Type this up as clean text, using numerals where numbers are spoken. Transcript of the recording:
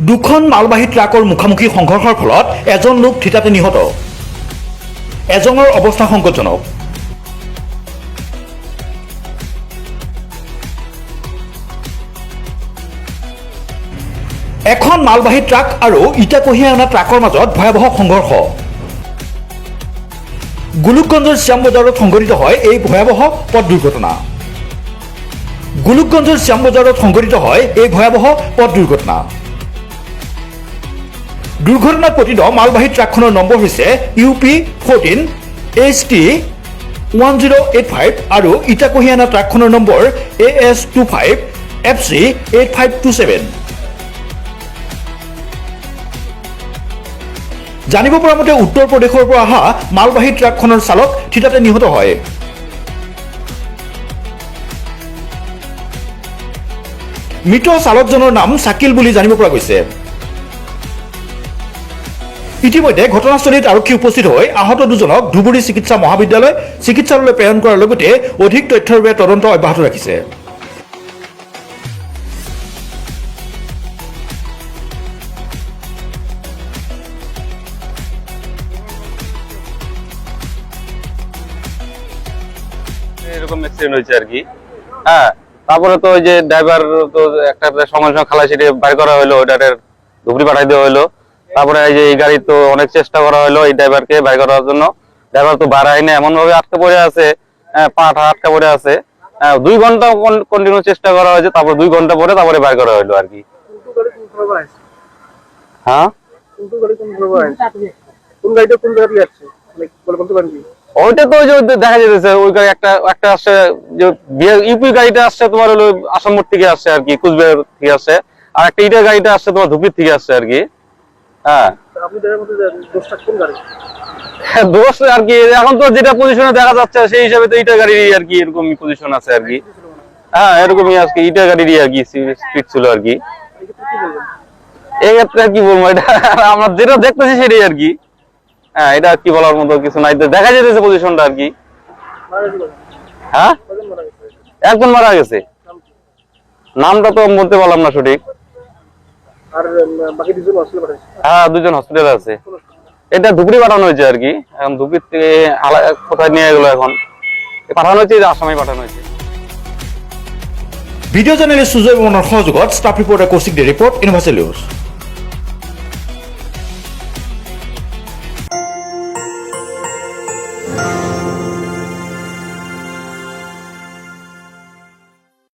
দুখন মালবাহী ট্ৰাকৰ মুখামুখি সংঘৰ্ষৰ ফলত এজন লোক থিতাতে নিহত, এজনৰ অৱস্থা সংকটজনক। এখন মালবাহী ট্ৰাক আৰু ইটা কঢ়িয়াই অনা ট্ৰাকৰ মাজত ভয়াৱহ সংঘৰ্ষ। গোলোকগঞ্জৰ শ্যামবজাৰত সংঘটিত হয় এই ভয়াৱহ পথ দুৰ্ঘটনা। গোলোকগঞ্জৰ শ্যামবজাৰত সংঘটিত হয় এই ভয়াৱহ পথ দুৰ্ঘটনা। দুৰ্ঘটনাত পতিত মালবাহী ট্ৰাকখনৰ নম্বৰ হৈছে UP14 HT 1085 আৰু ইটা কঢ়িয়াই অনা ট্ৰাকখনৰ নম্বৰ AS25 FC 8527। জানিব পৰা মতে উত্তৰ প্ৰদেশৰ পৰা অহা মালবাহী ট্ৰাকখনৰ চালক থিতাতে নিহত হয়। মৃত চালকজনৰ নাম শাকিল বুলি জানিব পৰা গৈছে। ইতিমধ্যে ঘটনাস্থলীত আৰক্ষী উপস্থিত হৈ আহত দুজনক ধুবুৰী চিকিৎসা মহাবিদ্যালয় চিকিৎসালয়লৈ প্ৰেৰণ কৰাৰ লগতে অধিক তথ্যৰ বাবে তদন্ত অব্যাহত ৰাখিছে। এরকম অ্যাক্সিডেন্ট হয়েছে আর কি। হ্যাঁ, তারপরে তো ওই যে ড্রাইভার তো একটা সময় খালাসি বাড়ি করা হলো, ওইটার ধুবড়ি পাঠাই দেওয়া হলো। তারপরে এই যে এই গাড়ি তো অনেক চেষ্টা করা হলো এই ড্রাইভারকে বাড়ি করার জন্য, ড্রাইভার তো বাড়াই না, এমন ভাবে আটকে পড়ে আছে, পাটা আটকে পড়ে আছে। 2 ঘন্টা কন্টিনিউ চেষ্টা করা হয়েছে, তারপর 2 ঘন্টা পরে তারপরে বাড়ি করা হলো আর কি। হ্যাঁ, ওইটা তো ওই যে দেখা যেতেছে ওই গাড়ি একটা আসছে যে ইউপি গাড়িটা আসছে তোমার হলো আসামপুর থেকে আসছে আর কি, কুচবিহার থেকে আসছে, আর একটা ইটার গাড়িটা আসছে তোমার ধুবড়ি থেকে আসছে আর কি। হ্যাঁ, দোষ আর কি এখন তো যেটা পজিশনে দেখা যাচ্ছে সেই হিসাবে তো ইটার গাড়িরই আর কি এরকমই পজিশন আছে আর কি। হ্যাঁ, এরকমই আজকে ইটার গাড়িরই আর কি স্পিড ছিল আর কি। এই ক্ষেত্রে কি বলবো, এটা আমরা যেটা দেখতেছি সেটাই আর কি। হ্যাঁ, এটা কি বলার মতো কিছু নাই, দেখা যেতেছে পজিশনটা আর কি। হ্যাঁ, একজন মারা গেছে, নামটা তো বলতে পারলাম না সঠিক। হ্যাঁ, 2 জন হসপিটালে আছে। এটা ধুবড়ি পাঠানো হয়েছে আর কি, এখন ধুবড়ি থেকে কোথায় নিয়ে গেলো, এখন পাঠানো হয়েছে, আসামে পাঠানো হয়েছে। ভিডিঅ' জাৰ্নেলিষ্ট সুজয় বৰ্মনৰ সহযোগত ষ্টাফ ৰিপৰ্টাৰ কৌশিক দে ৰিপৰ্ট ইউনিভাৰ্চেল নিউজ।